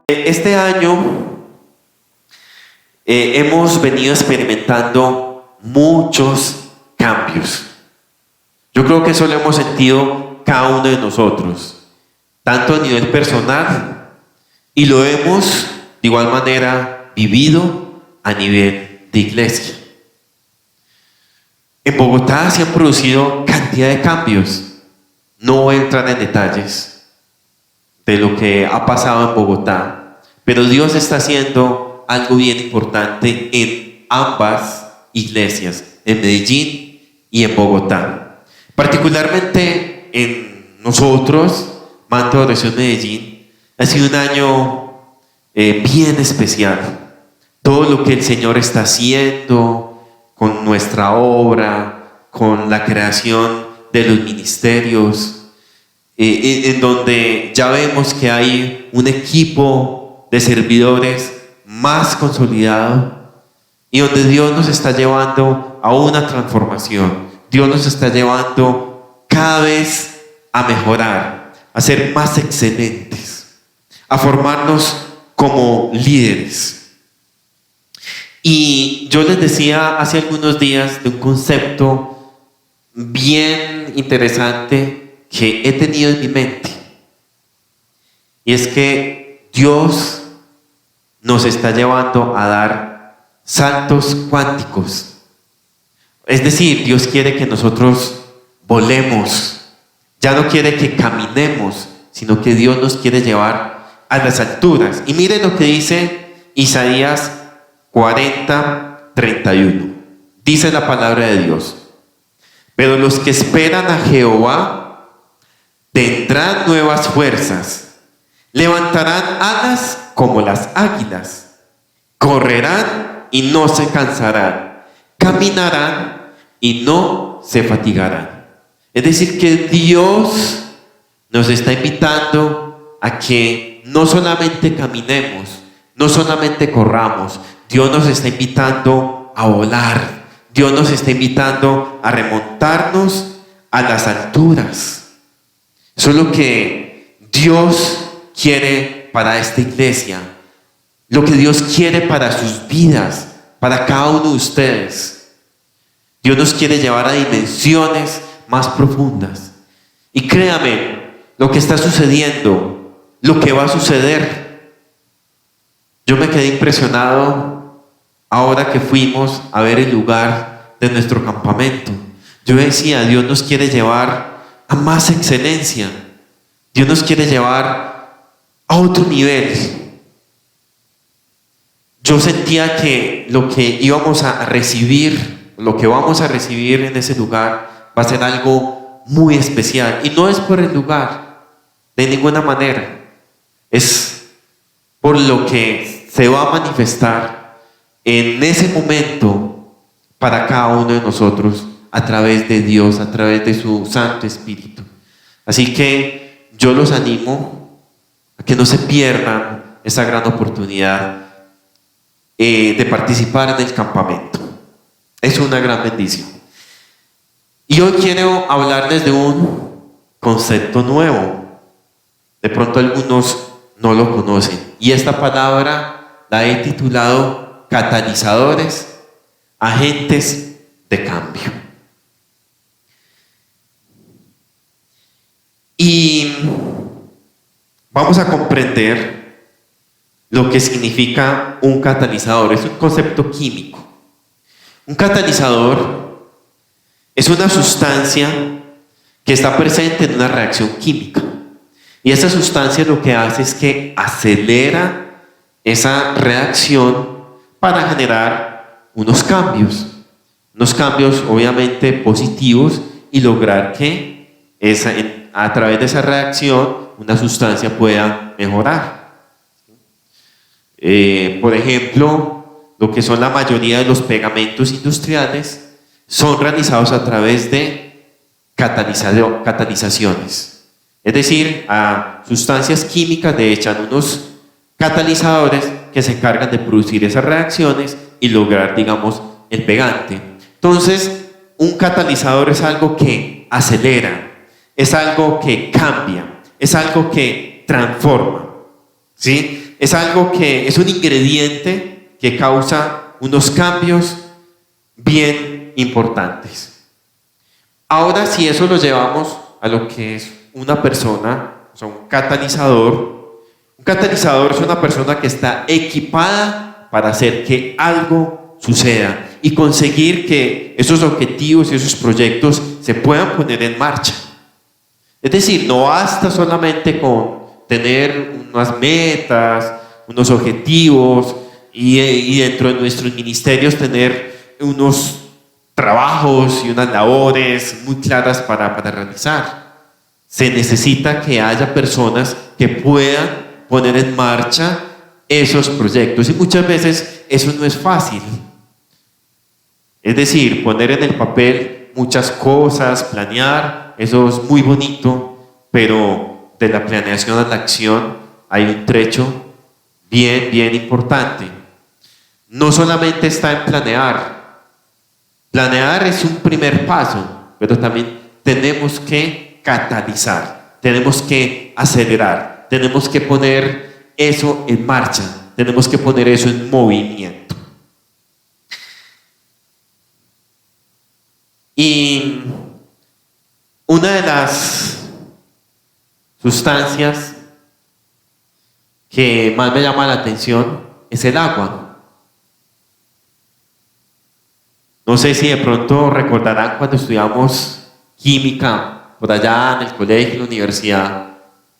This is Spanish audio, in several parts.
Este año hemos venido experimentando muchos cambios. Yo creo que eso lo hemos sentido cada uno de nosotros, tanto a nivel personal, y lo hemos de igual manera vivido a nivel de iglesia. En Bogotá se han producido cantidad de cambios. No voy a entrar en detalles de lo que ha pasado en Bogotá, pero Dios está haciendo algo bien importante en ambas iglesias, en Medellín y en Bogotá. Particularmente en nosotros, Manto de Oración Medellín, ha sido un año bien especial. Todo lo que el Señor está haciendo con nuestra obra, con la creación de los ministerios, en donde ya vemos que hay un equipo de servidores más consolidado y donde Dios nos está llevando a una transformación. Dios nos está llevando cada vez a mejorar, a ser más excelentes, a formarnos como líderes. Y yo les decía hace algunos días de un concepto bien interesante que he tenido en mi mente, y es que Dios nos está llevando a dar saltos cuánticos. Es decir, Dios quiere que nosotros volemos. Ya no quiere que caminemos, sino que Dios nos quiere llevar a las alturas. Y miren lo que dice Isaías 40:31. Dice la palabra de Dios: pero los que esperan a Jehová tendrán nuevas fuerzas. Levantarán alas como las águilas, correrán y no se cansarán, caminarán y no se fatigarán. Es decir, que Dios nos está invitando a que no solamente caminemos, no solamente corramos. Dios nos está invitando a volar. Dios nos está invitando a remontarnos a las alturas. Eso es lo que Dios quiere para esta iglesia, lo que Dios quiere para sus vidas, para cada uno de ustedes. Dios nos quiere llevar a dimensiones más profundas. Y créame, lo que está sucediendo, lo que va a suceder. Yo me quedé impresionado ahora que fuimos a ver el lugar de nuestro campamento. Yo decía, Dios nos quiere llevar a más excelencia. Dios nos quiere llevar a otro nivel. Yo sentía que lo que íbamos a recibir, lo que vamos a recibir en ese lugar va a ser algo muy especial. Y no es por el lugar, de ninguna manera. Es por lo que se va a manifestar en ese momento para cada uno de nosotros a través de Dios, a través de su Santo Espíritu. Así que yo los animo a que no se pierdan esa gran oportunidad de participar en el campamento. Es una gran bendición. Y hoy quiero hablarles de un concepto nuevo. De pronto algunos no lo conocen. Y esta palabra la he titulado catalizadores, agentes de cambio. Y vamos a comprender lo que significa un catalizador. Es un concepto químico. Un catalizador es una sustancia que está presente en una reacción química. Y esa sustancia lo que hace es que acelera esa reacción para generar unos cambios obviamente positivos, y lograr que a través de esa reacción una sustancia pueda mejorar. Por ejemplo, lo que son la mayoría de los pegamentos industriales son realizados a través de catalizaciones. Es decir, a sustancias químicas le echan unos catalizadores que se encargan de producir esas reacciones y lograr, digamos, el pegante. Entonces, un catalizador es algo que acelera, es algo que cambia, es algo que transforma, ¿sí? Es algo que es un ingrediente que causa unos cambios bien importantes. Ahora, si eso lo llevamos a lo que es una persona, o sea, un catalizador es una persona que está equipada para hacer que algo suceda y conseguir que esos objetivos y esos proyectos se puedan poner en marcha. Es decir, no basta solamente con tener unas metas, unos objetivos y dentro de nuestros ministerios tener unos trabajos y unas labores muy claras para realizar. Se necesita que haya personas que puedan poner en marcha esos proyectos y muchas veces eso no es fácil. Es decir, poner en el papel muchas cosas, planear, eso es muy bonito, pero de la planeación a la acción hay un trecho bien importante. No solamente está en planear. Planear es un primer paso, pero también tenemos que catalizar, tenemos que acelerar, tenemos que poner eso en marcha, tenemos que poner eso en movimiento. Y una de las sustancias que más me llama la atención es el agua. No sé si de pronto recordarán cuando estudiamos química por allá en el colegio, en la universidad,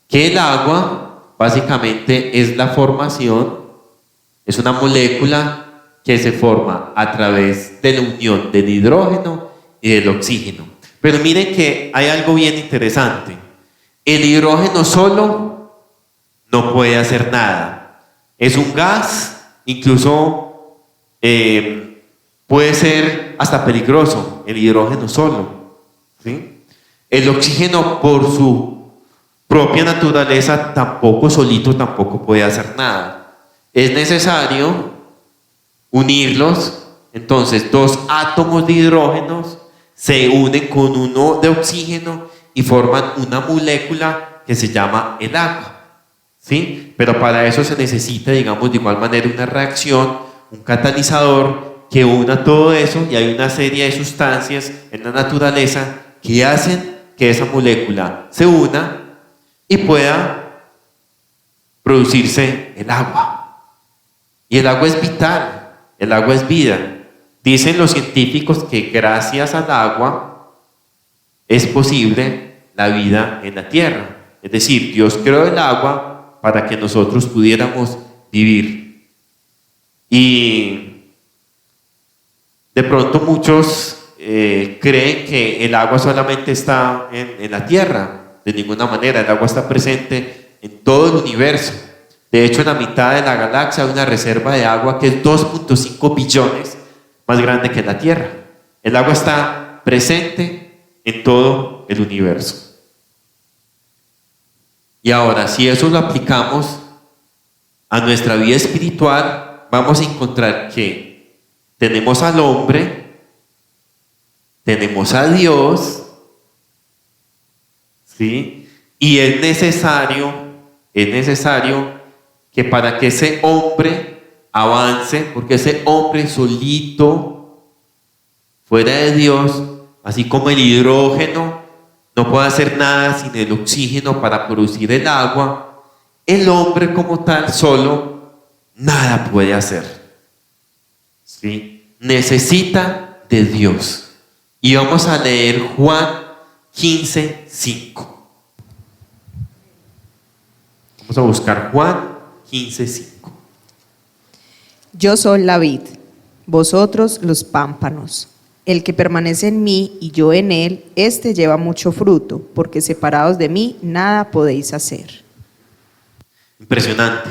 que el agua básicamente es la formación, es una molécula que se forma a través de la unión del hidrógeno y del oxígeno. Pero miren que hay algo bien interesante. El hidrógeno solo no puede hacer nada. Es un gas, incluso puede ser hasta peligroso el hidrógeno solo, ¿sí? El oxígeno por su propia naturaleza solito tampoco puede hacer nada. Es necesario unirlos. Entonces, dos átomos de hidrógenos se unen con uno de oxígeno y forman una molécula que se llama el agua, ¿sí? Pero para eso se necesita, digamos, de igual manera una reacción, un catalizador que una todo eso, y hay una serie de sustancias en la naturaleza que hacen que esa molécula se una y pueda producirse el agua. Y el agua es vital, el agua es vida. Dicen los científicos que gracias al agua es posible la vida en la tierra. Es decir, Dios creó el agua para que nosotros pudiéramos vivir. Y de pronto muchos creen que el agua solamente está en la tierra. De ninguna manera, el agua está presente en todo el universo. De hecho, en la mitad de la galaxia hay una reserva de agua que es 2.5 billones más grande que la Tierra. El agua está presente en todo el universo. Y ahora, si eso lo aplicamos a nuestra vida espiritual, vamos a encontrar que tenemos al hombre, tenemos a Dios, ¿sí? Y es necesario que para que ese hombre avance, porque ese hombre solito, fuera de Dios, así como el hidrógeno no puede hacer nada sin el oxígeno para producir el agua, el hombre como tal solo nada puede hacer, ¿sí? Necesita de Dios. Y vamos a leer Juan 15:5. Vamos a buscar Juan 15:5. Yo soy la vid, vosotros los pámpanos. El que permanece en mí y yo en él, éste lleva mucho fruto, porque separados de mí nada podéis hacer. Impresionante.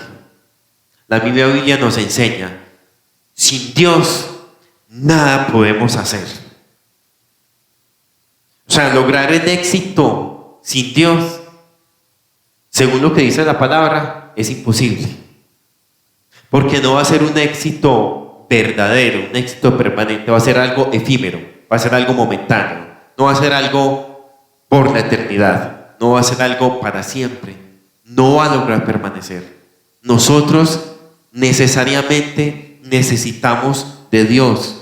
La misma Biblia nos enseña, sin Dios nada podemos hacer. sea, lograr el éxito sin Dios, según lo que dice la palabra, es imposible. Porque no va a ser un éxito verdadero, un éxito permanente, va a ser algo efímero, va a ser algo momentáneo, no va a ser algo por la eternidad, no va a ser algo para siempre, no va a lograr permanecer. Nosotros necesariamente necesitamos de Dios.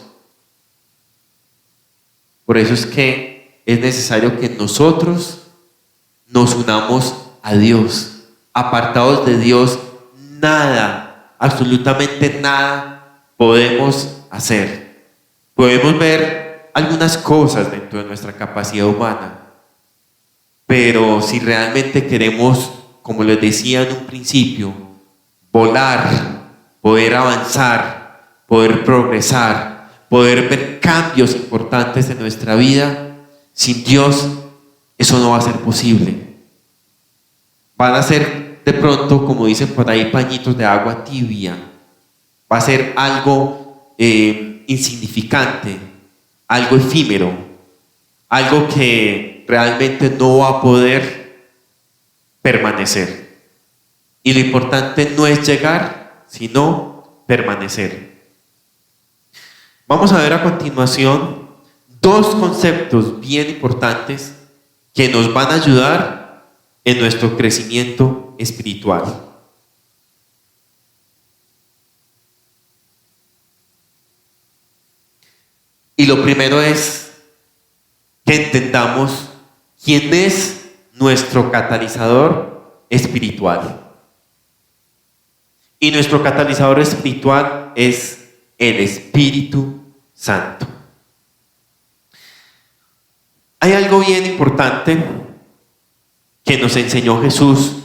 Por eso es que es necesario que nosotros nos unamos a Dios. Apartados de Dios, nada, absolutamente nada podemos hacer. Podemos ver algunas cosas dentro de nuestra capacidad humana, pero si realmente queremos, como les decía en un principio, volar, poder avanzar, poder progresar, poder ver cambios importantes en nuestra vida, sin Dios eso no va a ser posible. Van a ser de pronto, como dicen por ahí, pañitos de agua tibia. Va a ser algo insignificante, algo efímero, algo que realmente no va a poder permanecer. Y lo importante no es llegar, sino permanecer. Vamos a ver a continuación dos conceptos bien importantes que nos van a ayudar en nuestro crecimiento espiritual. Y lo primero es que entendamos quién es nuestro catalizador espiritual. Y nuestro catalizador espiritual es el Espíritu Santo. Hay algo bien importante que nos enseñó Jesús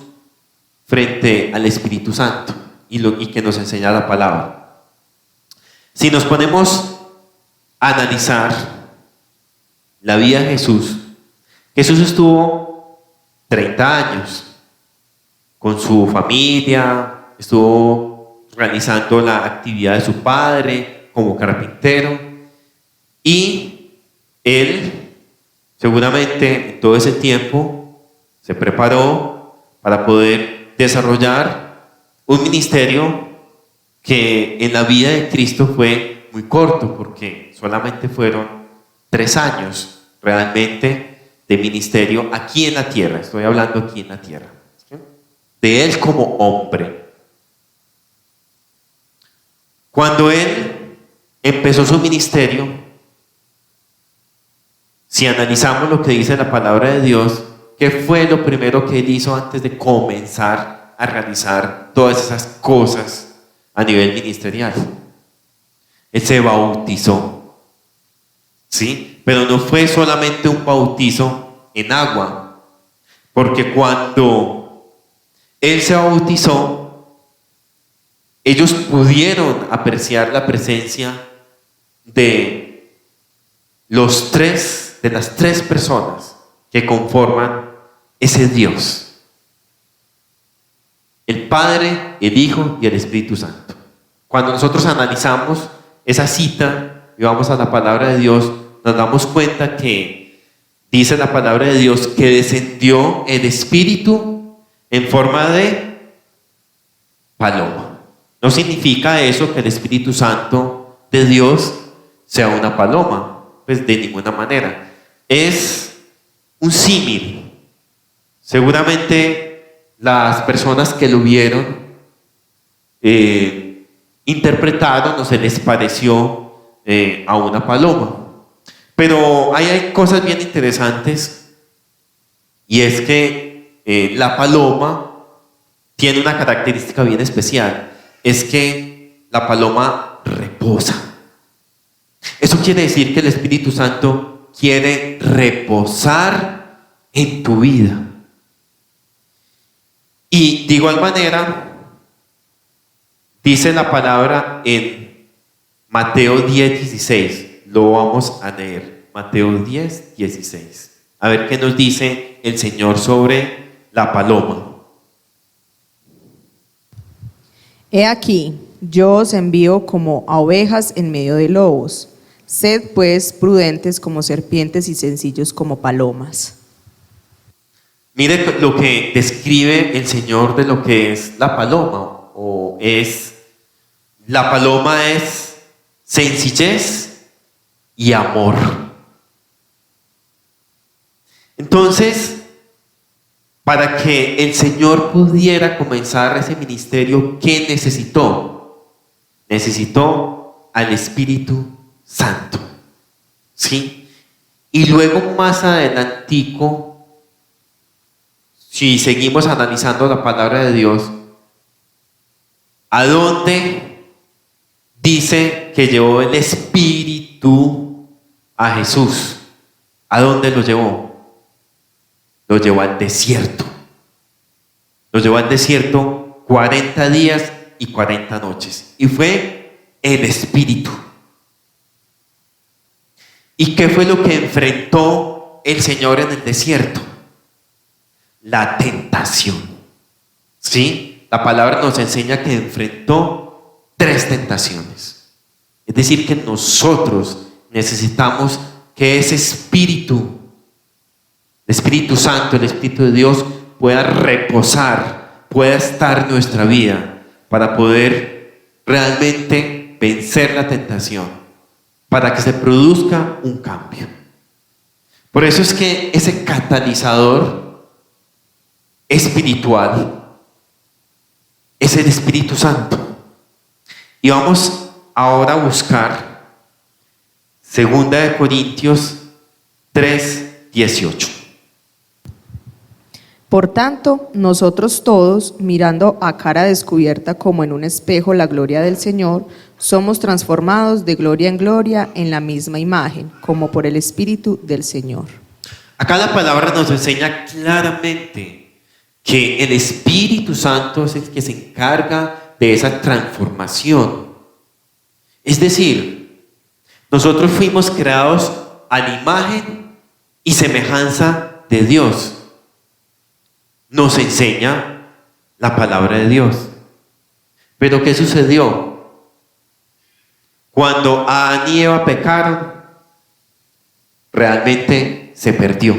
frente al Espíritu Santo y que nos enseña la palabra. Si nos ponemos a analizar la vida de Jesús, Jesús estuvo 30 años con su familia, estuvo realizando la actividad de su padre como carpintero, y él seguramente en todo ese tiempo se preparó para poder desarrollar un ministerio que en la vida de Cristo fue muy corto, porque solamente fueron 3 años realmente de ministerio aquí en la tierra. Estoy hablando aquí en la tierra, ¿sí? De él como hombre. Cuando él empezó su ministerio, si analizamos lo que dice la palabra de Dios, ¿qué fue lo primero que él hizo antes de comenzar a realizar todas esas cosas a nivel ministerial? Él se bautizó, ¿sí? Pero no fue solamente un bautizo en agua, porque cuando él se bautizó, ellos pudieron apreciar la presencia de las 3 personas que conforman ese Dios: el Padre, el Hijo y el Espíritu Santo. Cuando nosotros analizamos esa cita y vamos a la palabra de Dios, nos damos cuenta que dice la palabra de Dios que descendió el Espíritu en forma de paloma. No significa eso que el Espíritu Santo de Dios sea una paloma, pues de ninguna manera. Es un símil. Seguramente las personas que lo vieron interpretaron o se les pareció a una paloma. Pero hay cosas bien interesantes, y es que la paloma tiene una característica bien especial. Es que la paloma reposa. Eso quiere decir que el Espíritu Santo quiere reposar en tu vida. Y de igual manera, dice la palabra en Mateo 10:16. Lo vamos a leer. Mateo 10:16. A ver qué nos dice el Señor sobre la paloma. He aquí, yo os envío como a ovejas en medio de lobos. Sed pues prudentes como serpientes y sencillos como palomas. Mire lo que describe el Señor de lo que es la paloma, la paloma es sencillez y amor. Entonces, para que el Señor pudiera comenzar ese ministerio, ¿qué necesitó? Necesitó al Espíritu Santo, ¿sí? Y luego más adelantico, si seguimos analizando la palabra de Dios, ¿a dónde dice que llevó el Espíritu a Jesús? ¿A dónde lo llevó? Lo llevó al desierto. Lo llevó al desierto 40 días y 40 noches. Y fue el Espíritu. ¿Y qué fue lo que enfrentó el Señor en el desierto? La tentación. ¿Sí? La palabra nos enseña que enfrentó 3 tentaciones. Es decir, que nosotros necesitamos que ese Espíritu, el Espíritu Santo, el Espíritu de Dios, pueda reposar, pueda estar en nuestra vida para poder realmente vencer la tentación, para que se produzca un cambio. Por eso es que ese catalizador espiritual es el Espíritu Santo. Y vamos ahora a buscar 2 Corintios 3:18. Por tanto, nosotros todos, mirando a cara descubierta como en un espejo la gloria del Señor, somos transformados de gloria en gloria en la misma imagen, como por el Espíritu del Señor. Acá la palabra nos enseña claramente que el Espíritu Santo es el que se encarga de esa transformación. Es decir, nosotros fuimos creados a la imagen y semejanza de Dios. Nos enseña la palabra de Dios. Pero ¿qué sucedió? Cuando Adán y Eva pecaron, realmente se perdió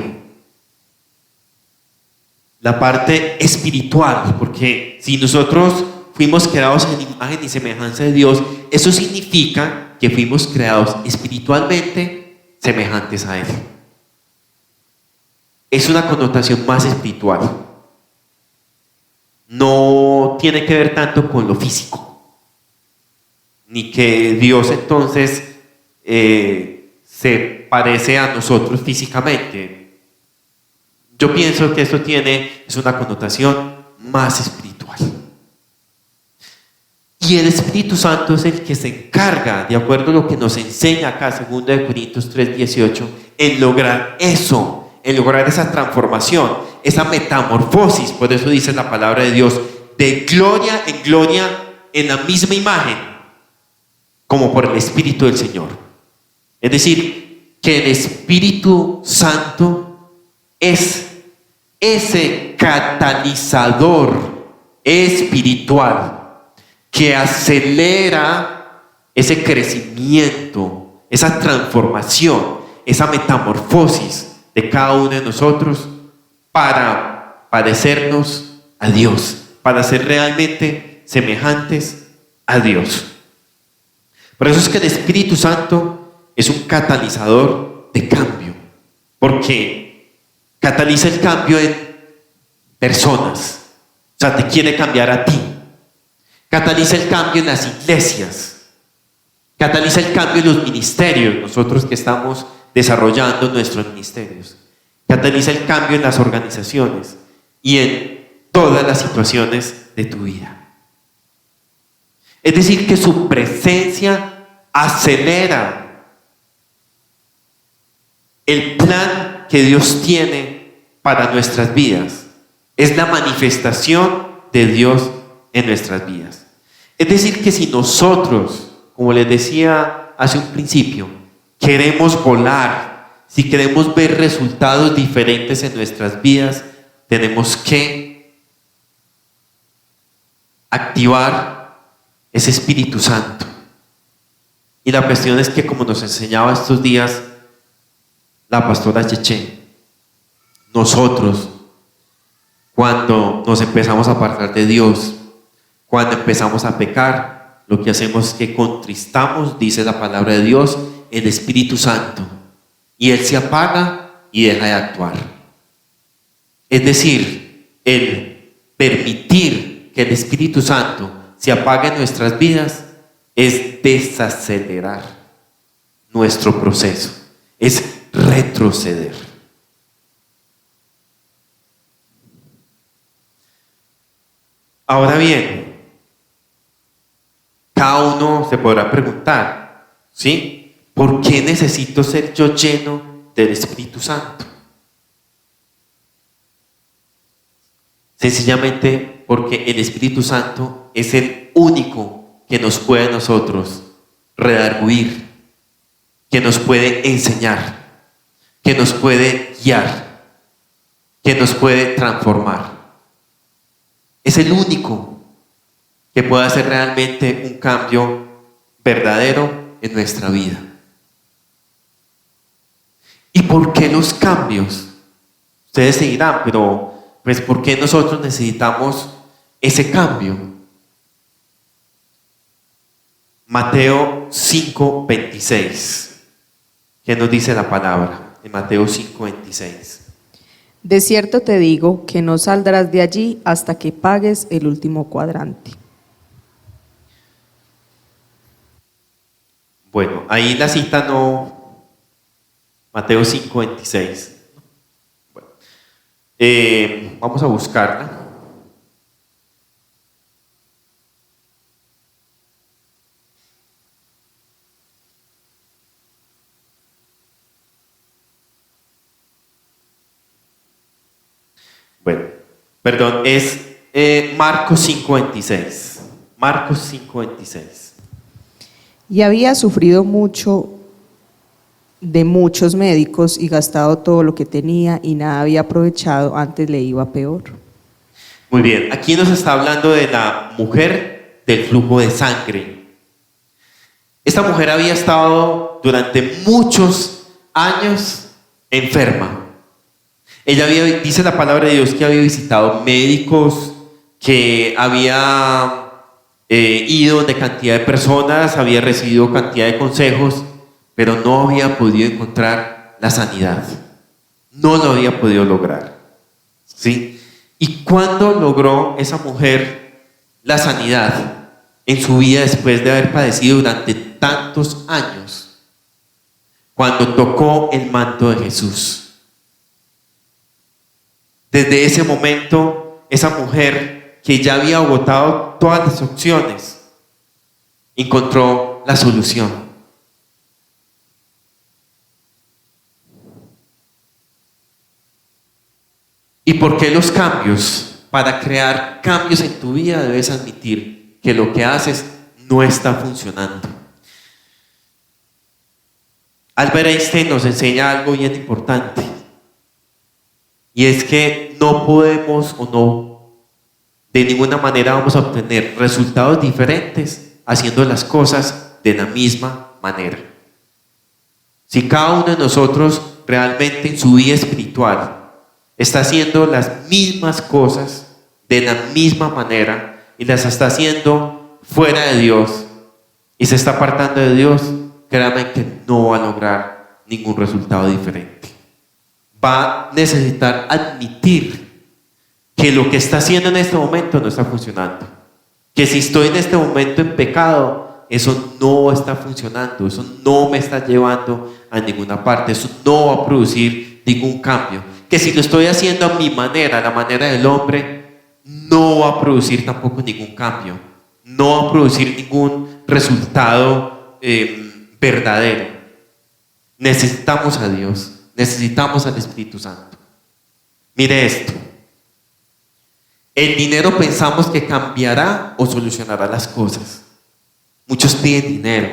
la parte espiritual, porque si nosotros fuimos creados en imagen y semejanza de Dios, eso significa que fuimos creados espiritualmente semejantes a Él. Es una connotación más espiritual. No tiene que ver tanto con lo físico, ni que Dios entonces se parece a nosotros físicamente. Yo pienso que esto es una connotación más espiritual. Y el Espíritu Santo es el que se encarga, de acuerdo a lo que nos enseña acá, 2 Corintios 3:18, en lograr eso, en lograr esa transformación, esa metamorfosis. Por eso dice la palabra de Dios, de gloria en la misma imagen, como por el Espíritu del Señor. Es decir, que el Espíritu Santo es ese catalizador espiritual que acelera ese crecimiento, esa transformación, esa metamorfosis de cada uno de nosotros para parecernos a Dios, para ser realmente semejantes a Dios. Por eso es que el Espíritu Santo es un catalizador de cambio, porque cataliza el cambio en personas, o sea, te quiere cambiar a ti. Cataliza el cambio en las iglesias, cataliza el cambio en los ministerios, nosotros que estamos desarrollando nuestros ministerios. Cataliza el cambio en las organizaciones y en todas las situaciones de tu vida. Es decir, que su presencia acelera el plan que Dios tiene para nuestras vidas. Es la manifestación de Dios en nuestras vidas. Es decir, que si nosotros, como les decía hace un principio, queremos volar, si queremos ver resultados diferentes en nuestras vidas, tenemos que activar ese Espíritu Santo. Y la cuestión es que, como nos enseñaba estos días la pastora Cheche, nosotros, cuando nos empezamos a apartar de Dios, cuando empezamos a pecar, lo que hacemos es que contristamos, dice la palabra de Dios, el Espíritu Santo, y Él se apaga y deja de actuar. Es decir, el permitir que el Espíritu Santo se apague en nuestras vidas es desacelerar nuestro proceso, es retroceder. Ahora bien, cada uno se podrá preguntar, ¿sí? ¿Por qué necesito ser yo lleno del Espíritu Santo? Sencillamente porque el Espíritu Santo es el único que nos puede a nosotros redarguir, que nos puede enseñar, que nos puede guiar, que nos puede transformar. Es el único que puede hacer realmente un cambio verdadero en nuestra vida. ¿Y por qué los cambios? Ustedes se dirán, pero pues ¿por qué nosotros necesitamos ese cambio? Mateo 5:26. ¿Qué nos dice la palabra? En Mateo 5:26. De cierto te digo que no saldrás de allí hasta que pagues el último cuadrante. Bueno, ahí la cita no, Mateo 5:26. Bueno, vamos a buscarla. Bueno, perdón, es Marcos 5:26. Marcos 5:26. Y había sufrido mucho de muchos médicos y gastado todo lo que tenía y nada había aprovechado, antes le iba peor. Muy bien, aquí nos está hablando de la mujer del flujo de sangre. Esta mujer había estado durante muchos años enferma. Ella dice la palabra de Dios, que había visitado médicos, que había ido de cantidad de personas, había recibido cantidad de consejos, pero no había podido encontrar la sanidad. No lo había podido lograr. ¿Sí? ¿Y cuándo logró esa mujer la sanidad en su vida después de haber padecido durante tantos años? Cuando tocó el manto de Jesús. Desde ese momento, esa mujer que ya había agotado todas las opciones, encontró la solución. ¿Y por qué los cambios? Para crear cambios en tu vida debes admitir que lo que haces no está funcionando. Albert Einstein nos enseña algo bien importante. Y es que no podemos o no, de ninguna manera vamos a obtener resultados diferentes haciendo las cosas de la misma manera. Si cada uno de nosotros realmente en su vida espiritual está haciendo las mismas cosas de la misma manera y las está haciendo fuera de Dios y se está apartando de Dios, créanme que no va a lograr ningún resultado diferente. Va a necesitar admitir que lo que está haciendo en este momento no está funcionando. Que si estoy en este momento en pecado, eso no está funcionando, eso no me está llevando a ninguna parte, eso no va a producir ningún cambio. Que si lo estoy haciendo a mi manera, a la manera del hombre, no va a producir tampoco ningún cambio, no va a producir ningún resultado verdadero. Necesitamos a Dios. Necesitamos al Espíritu Santo. Mire esto. El dinero pensamos que cambiará o solucionará las cosas. Muchos piden dinero.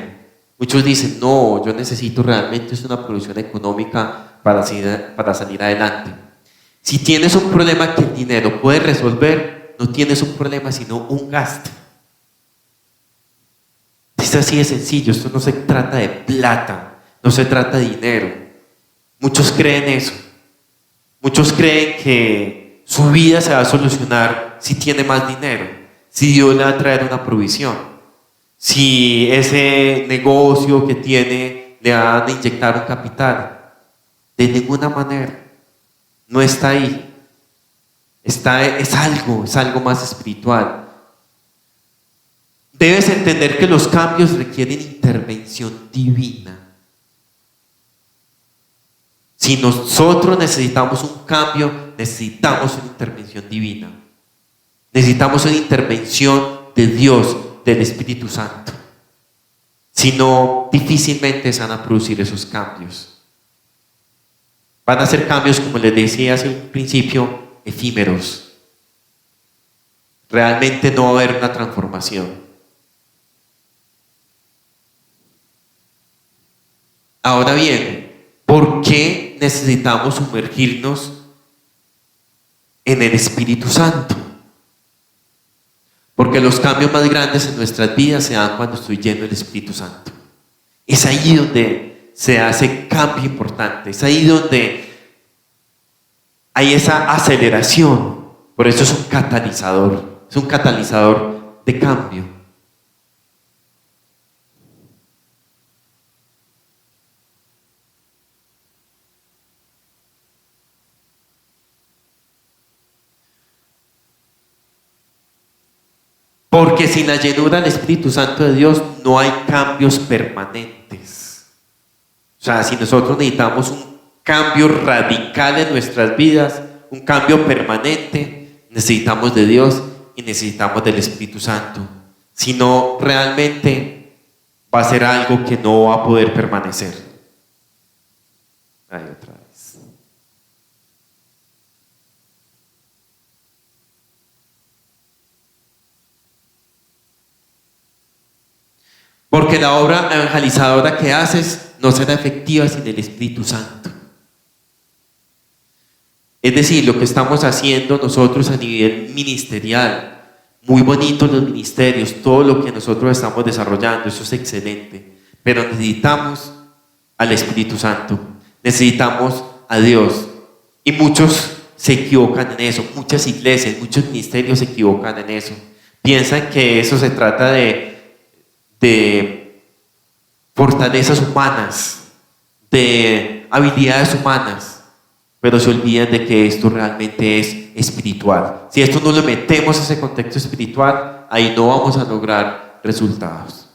Muchos dicen, no, yo necesito realmente una producción económica para salir adelante. Si tienes un problema que el dinero puede resolver, no tienes un problema sino un gasto. Es así de sencillo, esto no se trata de plata, no se trata de dinero. Muchos creen eso. Muchos creen que su vida se va a solucionar si tiene más dinero, si Dios le va a traer una provisión, si ese negocio que tiene le van a inyectar un capital. De ninguna manera. No está ahí. Es algo más espiritual. Debes entender que los cambios requieren intervención divina. Si nosotros necesitamos un cambio, necesitamos una intervención divina. Necesitamos una intervención de Dios, del Espíritu Santo. Si no, difícilmente se van a producir esos cambios. Van a ser cambios, como les decía hace un principio, efímeros. Realmente no va a haber una transformación. Ahora bien, ¿por qué necesitamos sumergirnos en el Espíritu Santo? Porque los cambios más grandes en nuestras vidas se dan cuando estoy lleno del Espíritu Santo. Es ahí donde se hace cambio importante, es ahí donde hay esa aceleración. Por eso es un catalizador de cambio. Porque sin la llenura del Espíritu Santo de Dios no hay cambios permanentes. O sea, si nosotros necesitamos un cambio radical en nuestras vidas, un cambio permanente, necesitamos de Dios y necesitamos del Espíritu Santo. Si no, realmente va a ser algo que no va a poder permanecer. Ahí otra vez. Porque la obra evangelizadora que haces no será efectiva sin el Espíritu Santo. Es decir, lo que estamos haciendo nosotros a nivel ministerial, muy bonitos los ministerios, todo lo que nosotros estamos desarrollando, eso es excelente. Pero necesitamos al Espíritu Santo, necesitamos a Dios. Y muchos se equivocan en eso, muchas iglesias, muchos ministerios se equivocan en eso. Piensan que eso se trata de fortalezas humanas, de habilidades humanas, pero se olvidan de que esto realmente es espiritual. Si esto no lo metemos en ese contexto espiritual, ahí no vamos a lograr resultados.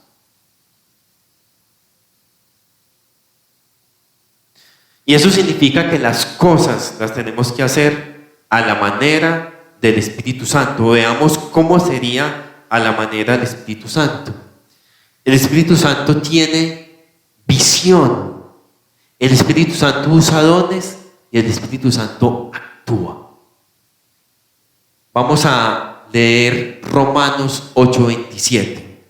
Y eso significa que las cosas las tenemos que hacer a la manera del Espíritu Santo. Veamos cómo sería a la manera del Espíritu Santo. El Espíritu Santo tiene visión. El Espíritu Santo usa dones y el Espíritu Santo actúa. Vamos a leer Romanos 8:27.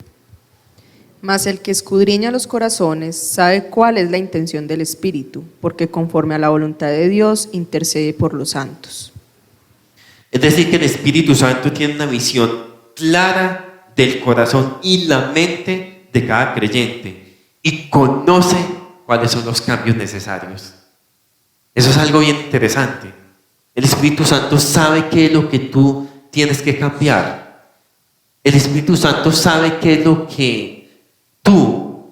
Mas el que escudriña los corazones sabe cuál es la intención del Espíritu, porque conforme a la voluntad de Dios intercede por los santos. Es decir, que el Espíritu Santo tiene una visión clara del corazón y la mente de cada creyente y conoce cuáles son los cambios necesarios. Eso es algo bien interesante. El Espíritu Santo sabe qué es lo que tú tienes que cambiar. El Espíritu Santo sabe qué es lo que tú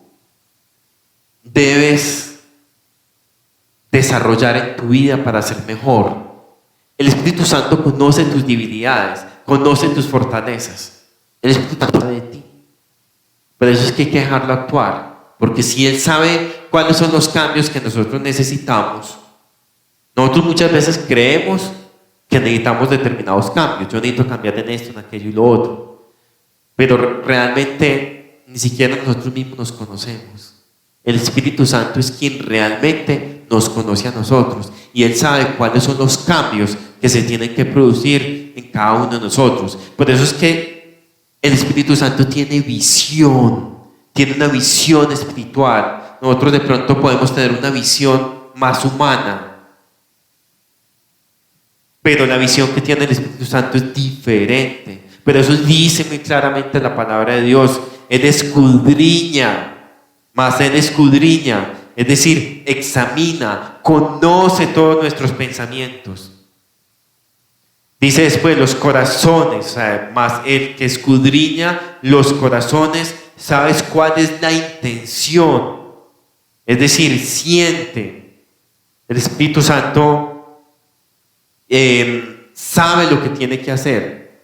debes desarrollar en tu vida para ser mejor. El Espíritu Santo conoce tus debilidades, conoce tus fortalezas. El Espíritu Santo sabe de ti. Por eso es que hay que dejarlo actuar, porque si Él sabe cuáles son los cambios que nosotros necesitamos, nosotros muchas veces creemos que necesitamos determinados cambios. Yo necesito cambiar en esto, en aquello y lo otro, pero realmente ni siquiera nosotros mismos nos conocemos. El Espíritu Santo es quien realmente nos conoce a nosotros y Él sabe cuáles son los cambios que se tienen que producir en cada uno de nosotros. Por eso es que el Espíritu Santo tiene visión, tiene una visión espiritual. Nosotros de pronto podemos tener una visión más humana, pero la visión que tiene el Espíritu Santo es diferente. Pero eso dice muy claramente la palabra de Dios Él escudriña, más Él escudriña, es decir, examina, conoce todos nuestros pensamientos. Dice después los corazones, o sea, más el que escudriña los corazones, sabes cuál es la intención. Es decir, siente. El Espíritu Santo sabe lo que tiene que hacer.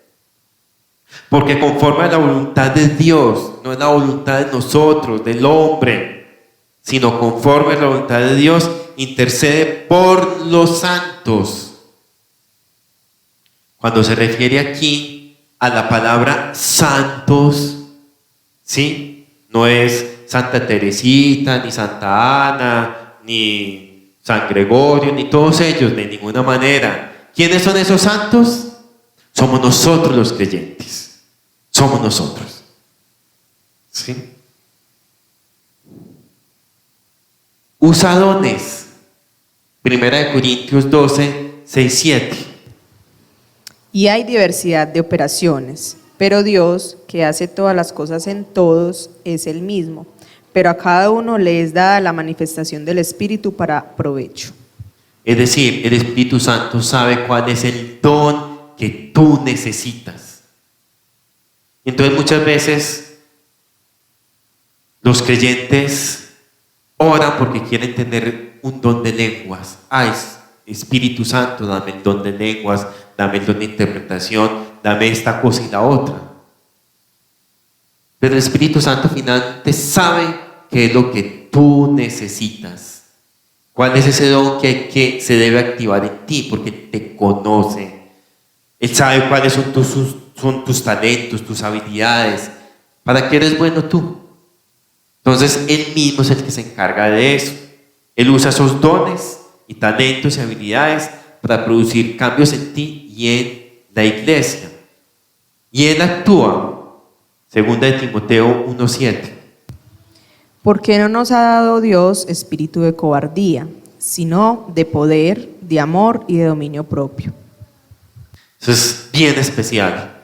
Porque conforme a la voluntad de Dios, no es la voluntad de nosotros, del hombre, sino conforme a la voluntad de Dios, intercede por los santos. Cuando se refiere aquí a la palabra santos, ¿sí? No es Santa Teresita, ni Santa Ana, ni San Gregorio, ni todos ellos, de ninguna manera. ¿Quiénes son esos santos? Somos nosotros los creyentes. Somos nosotros. ¿Sí? Usa dones. 1 Corintios 12, 6, 7. Y hay diversidad de operaciones, pero Dios, que hace todas las cosas en todos, es el mismo, pero a cada uno le es dada la manifestación del Espíritu para provecho. Es decir, el Espíritu Santo sabe cuál es el don que tú necesitas. Entonces muchas veces los creyentes oran porque quieren tener un don de lenguas. Ay, Espíritu Santo, dame el don de lenguas, dame el don de interpretación, dame esta cosa y la otra. Pero el Espíritu Santo finalmente sabe qué es lo que tú necesitas. ¿Cuál es ese don que se debe activar en ti? Porque te conoce. Él sabe cuáles son tus talentos, tus habilidades. ¿Para qué eres bueno tú? Entonces, Él mismo es el que se encarga de eso. Él usa esos dones y talentos y habilidades para producir cambios en ti y en la iglesia. Y Él actúa, 2 de Timoteo 1:7. Porque no nos ha dado Dios espíritu de cobardía, sino de poder, de amor y de dominio propio. Eso es bien especial.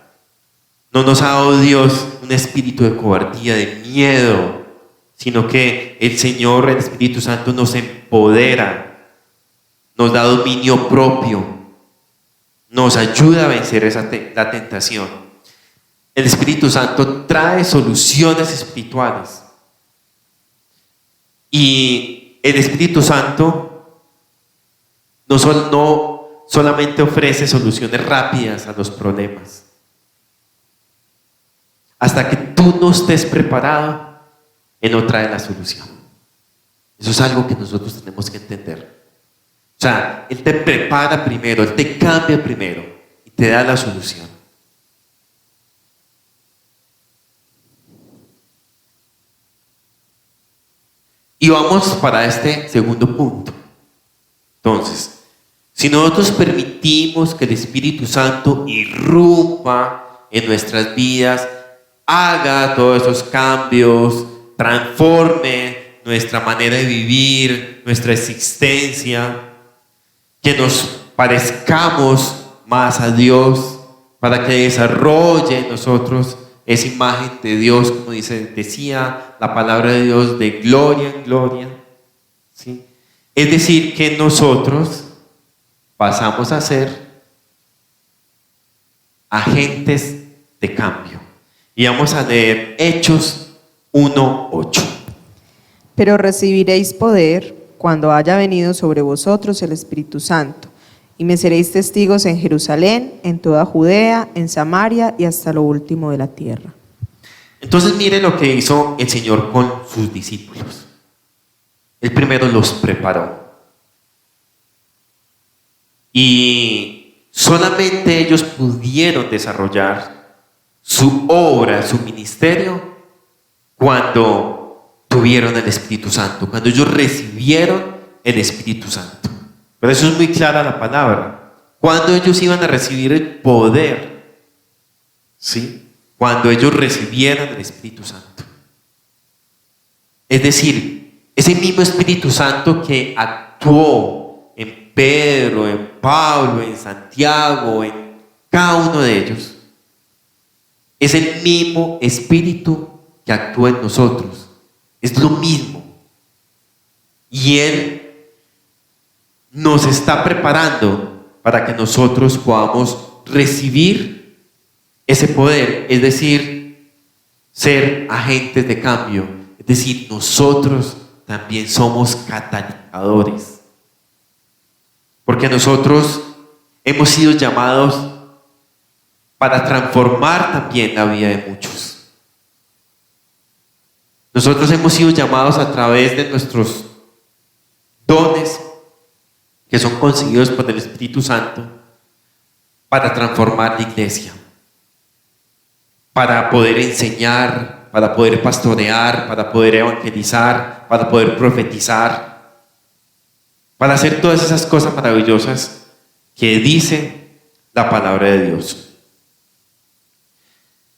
No nos ha dado Dios un espíritu de cobardía, de miedo, sino que el Señor, el Espíritu Santo, nos empodera, nos da dominio propio, nos ayuda a vencer la tentación. El Espíritu Santo trae soluciones espirituales. Y el Espíritu Santo no solamente ofrece soluciones rápidas a los problemas. Hasta que tú no estés preparado, Él no trae la solución. Eso es algo que nosotros tenemos que entender. O sea, Él te prepara primero, Él te cambia primero y te da la solución. Y vamos para este segundo punto. Entonces, si nosotros permitimos que el Espíritu Santo irrumpa en nuestras vidas, haga todos esos cambios, transforme nuestra manera de vivir, nuestra existencia, que nos parezcamos más a Dios, para que desarrolle en nosotros esa imagen de Dios, como decía la palabra de Dios, de gloria en gloria, ¿sí? Es decir, que nosotros pasamos a ser agentes de cambio. Y vamos a leer Hechos 1:8. Pero recibiréis poder cuando haya venido sobre vosotros el Espíritu Santo, y me seréis testigos en Jerusalén, en toda Judea, en Samaria y hasta lo último de la tierra. Entonces miren lo que hizo el Señor con sus discípulos. Él primero los preparó. Y solamente ellos pudieron desarrollar su obra, su ministerio, cuando tuvieron el Espíritu Santo, cuando ellos recibieron el Espíritu Santo. Por eso es muy clara la palabra. Cuando ellos iban a recibir el poder, ¿sí? Cuando ellos recibieran el Espíritu Santo. Es decir, ese mismo Espíritu Santo que actuó en Pedro, en Pablo, en Santiago, en cada uno de ellos, es el mismo Espíritu que actúe en nosotros. Es lo mismo. Y Él nos está preparando para que nosotros podamos recibir ese poder, es decir, ser agentes de cambio. Es decir, nosotros también somos catalizadores. Porque nosotros hemos sido llamados para transformar también la vida de muchos. Nosotros hemos sido llamados a través de nuestros dones que son conseguidos por el Espíritu Santo para transformar la iglesia, para poder enseñar, para poder pastorear, para poder evangelizar, para poder profetizar, para hacer todas esas cosas maravillosas que dice la palabra de Dios.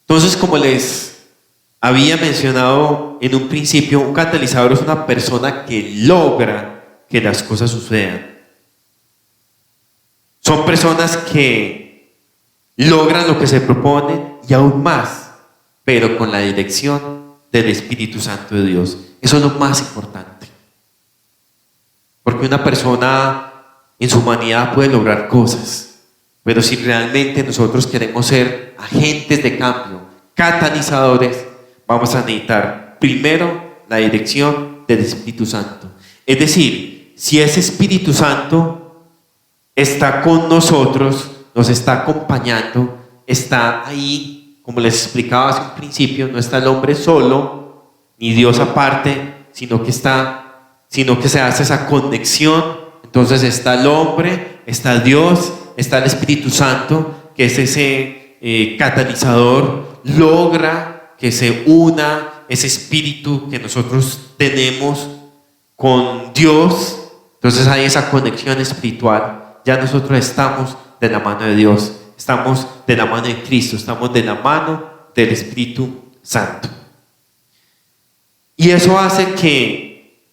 Entonces, como les había mencionado en un principio, un catalizador es una persona que logra que las cosas sucedan. Son personas que logran lo que se proponen y aún más, pero con la dirección del Espíritu Santo de Dios. Eso es lo más importante. Porque una persona en su humanidad puede lograr cosas, pero si realmente nosotros queremos ser agentes de cambio, catalizadores, vamos a necesitar primero la dirección del Espíritu Santo. Es decir, si ese Espíritu Santo está con nosotros, nos está acompañando, está ahí, como les explicaba hace un principio, no está el hombre solo, ni Dios aparte, sino que se hace esa conexión. Entonces está el hombre, está Dios, está el Espíritu Santo, que es ese catalizador, logra que se una ese espíritu que nosotros tenemos con Dios. Entonces hay esa conexión espiritual. Ya nosotros estamos de la mano de Dios, estamos de la mano de Cristo, estamos de la mano del Espíritu Santo. Y eso hace que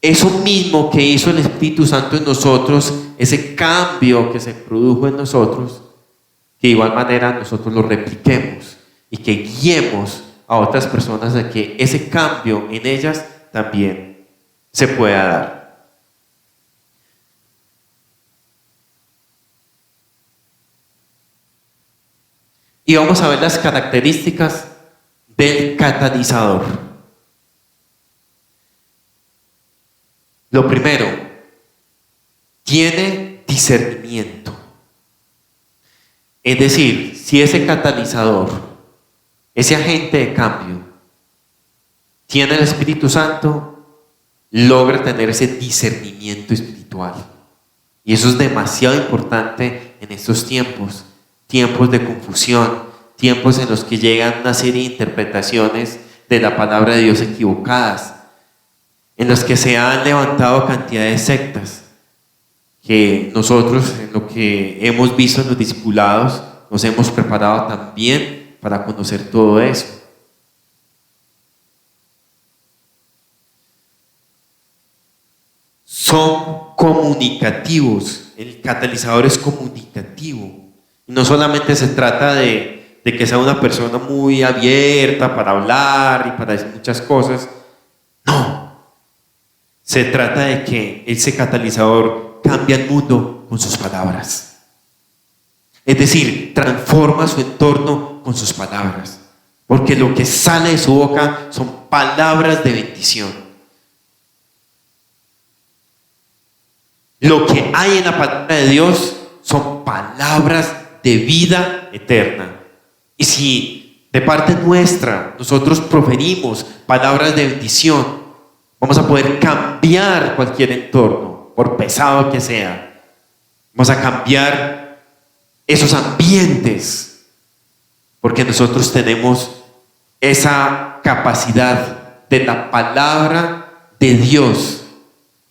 eso mismo que hizo el Espíritu Santo en nosotros, ese cambio que se produjo en nosotros, que de igual manera nosotros lo repliquemos y que guiemos a otras personas a que ese cambio en ellas también se pueda dar. Y vamos a ver las características del catalizador. Lo primero, tiene discernimiento. Es decir, si ese catalizador, ese agente de cambio, tiene el Espíritu Santo, logra tener ese discernimiento espiritual. Y eso es demasiado importante en estos tiempos. Tiempos de confusión, tiempos en los que llegan una serie de interpretaciones de la palabra de Dios equivocadas, en los que se han levantado cantidad de sectas, que nosotros, en lo que hemos visto en los discipulados, nos hemos preparado también para conocer todo eso. Son comunicativos, el catalizador es comunicativo. No solamente se trata de que sea una persona muy abierta para hablar y para decir muchas cosas. No. Se trata de que ese catalizador cambia el mundo con sus palabras. Es decir, transforma su entorno con sus palabras. Porque lo que sale de su boca son palabras de bendición. Lo que hay en la palabra de Dios son palabras de vida eterna. Y si de parte nuestra nosotros proferimos palabras de bendición, vamos a poder cambiar cualquier entorno, por pesado que sea. Vamos a cambiar esos ambientes, porque nosotros tenemos esa capacidad de la palabra de Dios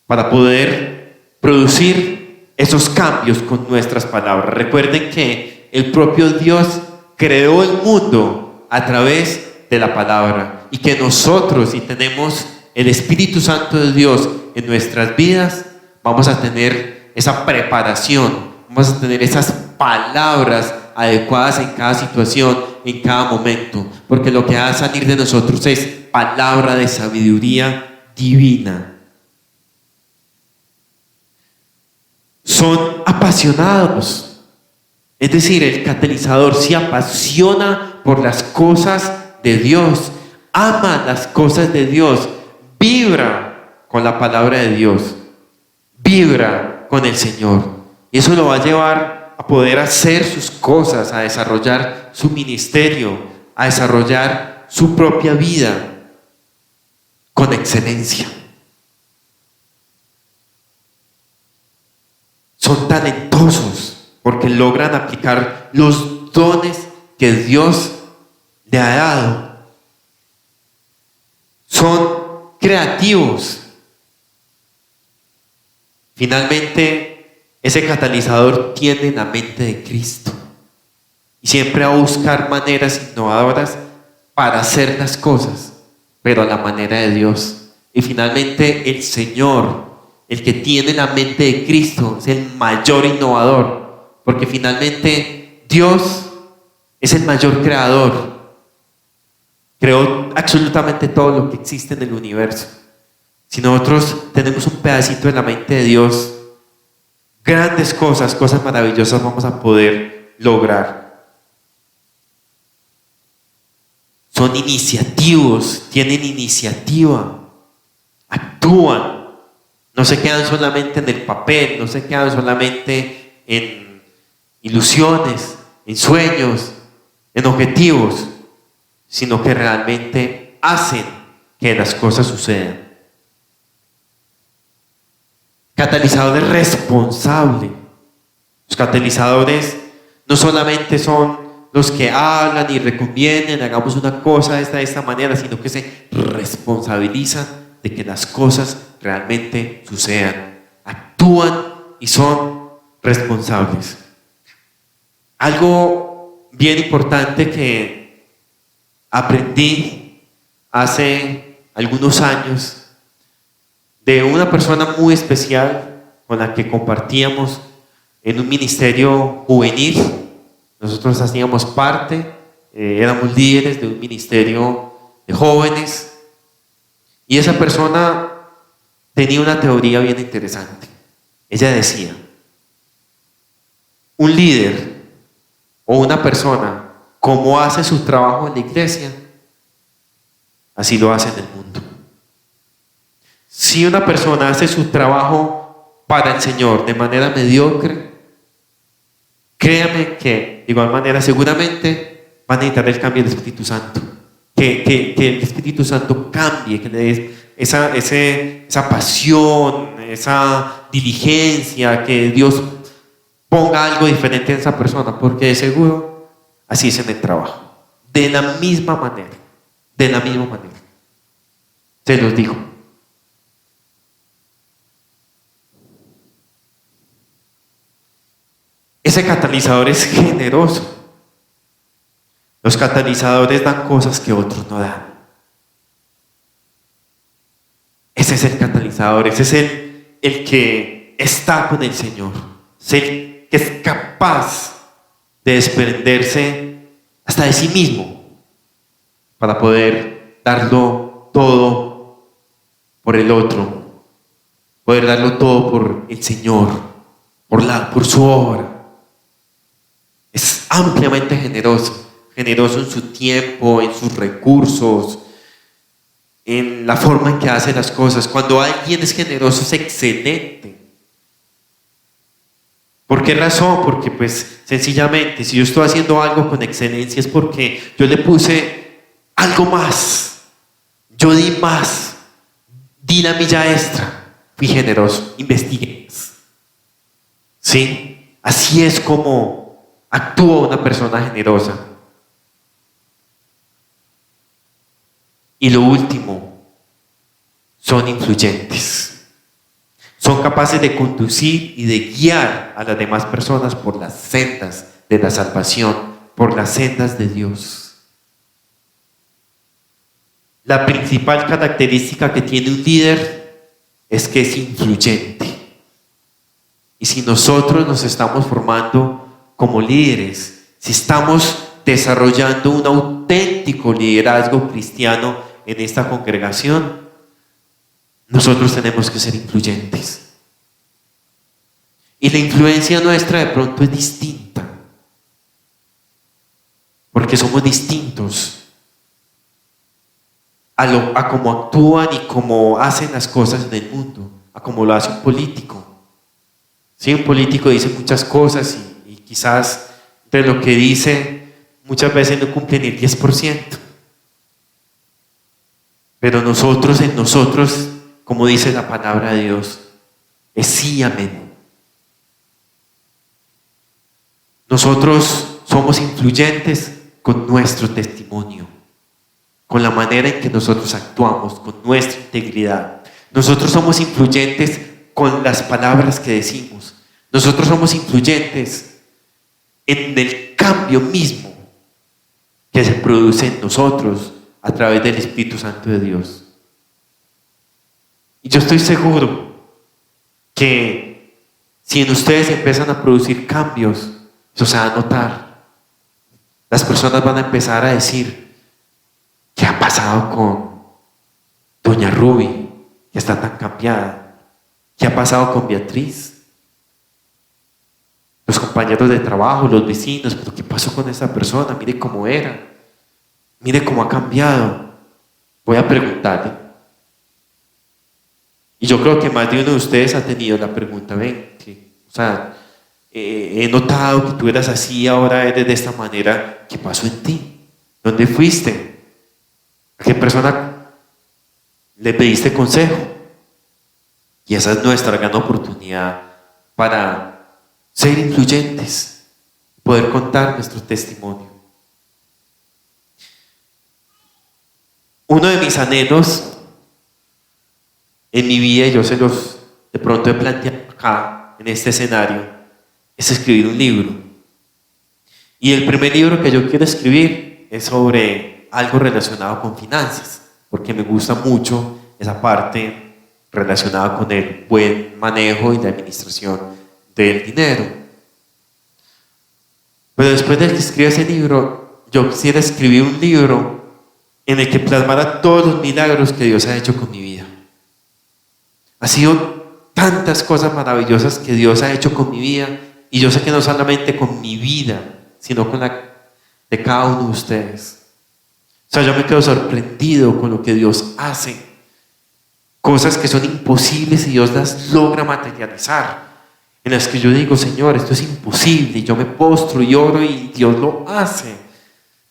para poder producir esos cambios con nuestras palabras. Recuerden que el propio Dios creó el mundo a través de la palabra y que nosotros, si tenemos el Espíritu Santo de Dios en nuestras vidas, vamos a tener esa preparación, vamos a tener esas palabras adecuadas en cada situación, en cada momento, porque lo que va a salir de nosotros es palabra de sabiduría divina. Son apasionados, es decir, el catalizador se apasiona por las cosas de Dios, ama las cosas de Dios, vibra con la palabra de Dios, vibra con el Señor. Y eso lo va a llevar a poder hacer sus cosas, a desarrollar su ministerio, a desarrollar su propia vida con excelencia. Son talentosos porque logran aplicar los dones que Dios le ha dado. Son creativos. Finalmente, ese catalizador tiene la mente de Cristo y siempre va a buscar maneras innovadoras para hacer las cosas, pero a la manera de Dios. Y finalmente, el Señor, el que tiene la mente de Cristo, es el mayor innovador, porque finalmente Dios es el mayor creador. Creó absolutamente todo lo que existe en el universo. Si nosotros tenemos un pedacito de la mente de Dios, grandes cosas, cosas maravillosas vamos a poder lograr. Son iniciativos, tienen iniciativa, actúan, no se quedan solamente en el papel, no se quedan solamente en ilusiones, en sueños, en objetivos, sino que realmente hacen que las cosas sucedan. Catalizador es responsable. Los catalizadores no solamente son los que hablan y recomiendan, hagamos una cosa de esta manera, sino que se responsabilizan de que las cosas realmente sucedan. Actúan y son responsables. Algo bien importante que aprendí hace algunos años de una persona muy especial con la que compartíamos en un ministerio juvenil. Nosotros hacíamos parte, éramos líderes de un ministerio de jóvenes, y esa persona tenía una teoría bien interesante. Ella decía: un líder o una persona, como hace su trabajo en la iglesia, así lo hace en el mundo. Si una persona hace su trabajo para el Señor de manera mediocre, créame que de igual manera seguramente va a necesitar el cambio del Espíritu Santo. Que el Espíritu Santo cambie, que le dé esa pasión, esa diligencia, que Dios ponga algo diferente en esa persona, porque de seguro así es en el trabajo. De la misma manera, se los digo. Ese catalizador es generoso. Los catalizadores dan cosas que otros no dan. Ese es el catalizador, ese es el que está con el Señor, es el que es capaz de desprenderse hasta de sí mismo para poder darlo todo por el otro, poder darlo todo por el Señor, por su obra. Es ampliamente generoso en su tiempo, en sus recursos, en la forma en que hace las cosas. Cuando alguien es generoso es excelente. ¿Por qué razón? Porque pues sencillamente, si yo estoy haciendo algo con excelencia es porque yo le puse algo más, yo di más, di la milla extra, fui generoso, investigué más. ¿Sí? Así es como actúa una persona generosa. Y lo último, son influyentes. Son capaces de conducir y de guiar a las demás personas por las sendas de la salvación, por las sendas de Dios. La principal característica que tiene un líder es que es influyente. Y si nosotros nos estamos formando como líderes, si estamos desarrollando un auténtico liderazgo cristiano en esta congregación, nosotros tenemos que ser influyentes. Y la influencia nuestra de pronto es distinta, porque somos distintos a cómo actúan y cómo hacen las cosas en el mundo, a cómo lo hace un político. Sí, un político dice muchas cosas y quizás de lo que dice muchas veces no cumple ni el 10%. Pero nosotros, en nosotros, como dice la palabra de Dios, es sí, amén. Nosotros somos influyentes con nuestro testimonio, con la manera en que nosotros actuamos, con nuestra integridad. Nosotros somos influyentes con las palabras que decimos. Nosotros somos influyentes en el cambio mismo que se produce en nosotros a través del Espíritu Santo de Dios. Y yo estoy seguro que si en ustedes empiezan a producir cambios, eso se va a notar. Las personas van a empezar a decir: ¿qué ha pasado con doña Ruby, que está tan cambiada? ¿Qué ha pasado con Beatriz? Los compañeros de trabajo, los vecinos, ¿pero qué pasó con esa persona? Mire cómo era, mire cómo ha cambiado. Voy a preguntarle. Y yo creo que más de uno de ustedes ha tenido la pregunta: ven, he notado que tú eras así, ahora eres de esta manera. ¿Qué pasó en ti? ¿Dónde fuiste? ¿A qué persona le pediste consejo? Y esa es nuestra gran oportunidad para ser influyentes, poder contar nuestro testimonio. Uno de mis anhelos en mi vida, y yo se los de pronto he planteado acá en este escenario, es escribir un libro. Y el primer libro que yo quiero escribir es sobre algo relacionado con finanzas, porque me gusta mucho esa parte relacionada con el buen manejo y la administración del dinero. Pero después de que escriba ese libro, yo quisiera escribir un libro en el que plasmara todos los milagros que Dios ha hecho con mi vida. Ha sido tantas cosas maravillosas que Dios ha hecho con mi vida, y yo sé que no solamente con mi vida, sino con la de cada uno de ustedes. O sea, yo me quedo sorprendido con lo que Dios hace. Cosas que son imposibles y Dios las logra materializar, en las que yo digo: Señor, esto es imposible, y yo me postro y oro y Dios lo hace.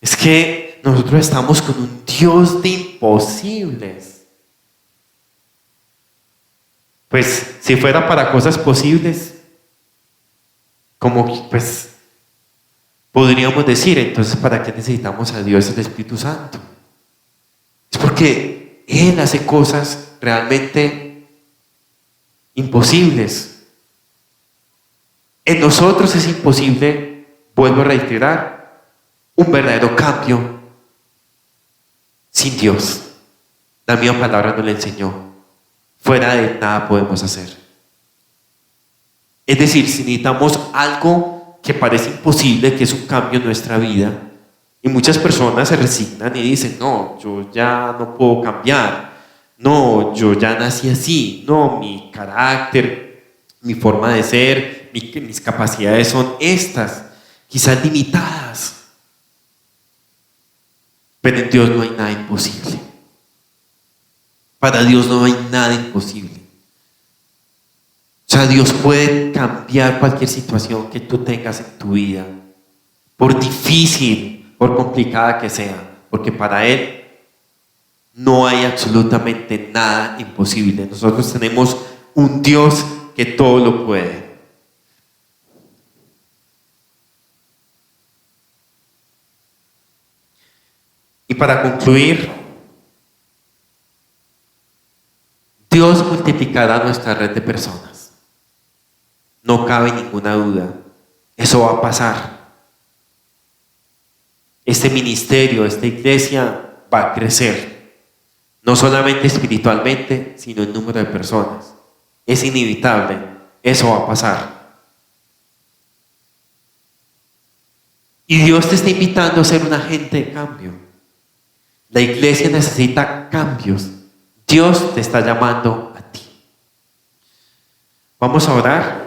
Es que nosotros estamos con un Dios de imposibles. Pues si fuera para cosas posibles, como pues podríamos decir, entonces ¿para qué necesitamos a Dios, el Espíritu Santo? Es porque Él hace cosas realmente imposibles. En nosotros es imposible, vuelvo a reiterar, un verdadero cambio sin Dios. La misma palabra nos lo enseñó. Fuera de Él nada podemos hacer. Es decir, si necesitamos algo que parece imposible, que es un cambio en nuestra vida, y muchas personas se resignan y dicen: no, yo ya no puedo cambiar, no, yo ya nací así, no, mi carácter, mi forma de ser, mis capacidades son estas, quizás limitadas. Pero en Dios no hay nada imposible. Para Dios no hay nada imposible. O sea, Dios puede cambiar cualquier situación que tú tengas en tu vida, por difícil, por complicada que sea, porque para Él no hay absolutamente nada imposible. Nosotros tenemos un Dios que todo lo puede. Y para concluir, Dios multiplicará nuestra red de personas. No cabe ninguna duda. Eso va a pasar. Este ministerio, esta iglesia va a crecer. No solamente espiritualmente, sino en número de personas. Es inevitable. Eso va a pasar. Y Dios te está invitando a ser un agente de cambio. La iglesia necesita cambios. Dios te está llamando a ti. Vamos a orar.